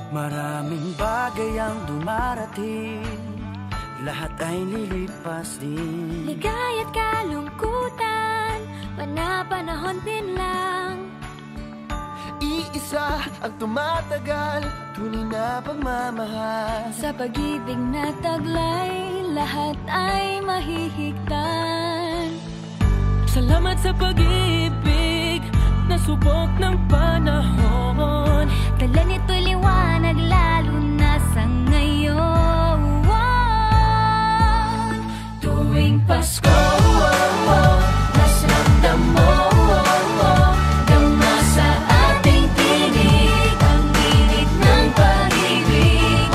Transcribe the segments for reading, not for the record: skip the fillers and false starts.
Maraming bagay ang dumarating, lahat ay lilipas din. Ligaya't kalungkutan, panahon din lang. Iisa ang tumatagal, tunay na pagmamahal. Sa pag-ibig na taglay, lahat ay mahihigtan. Salamat sa pag-ibig, nasubok ng panahon. Dala nito'y liwanag, lalo na sa ngayon. Tuwing Pasko, mas ramdam mo, dama sa ating tinig ang init ng pag-ibig.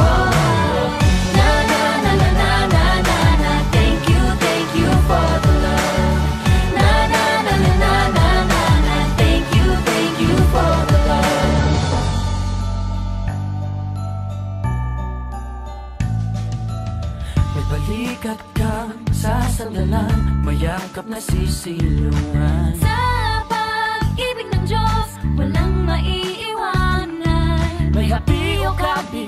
Na na na na na na na na, thank you for the love. Na na na na na na na na, thank you for the love. May balikat kang sasandalan, mayakap na sisilungan. Sa pag-ibig ng Diyos, walang maiiwanan. May happy o kabig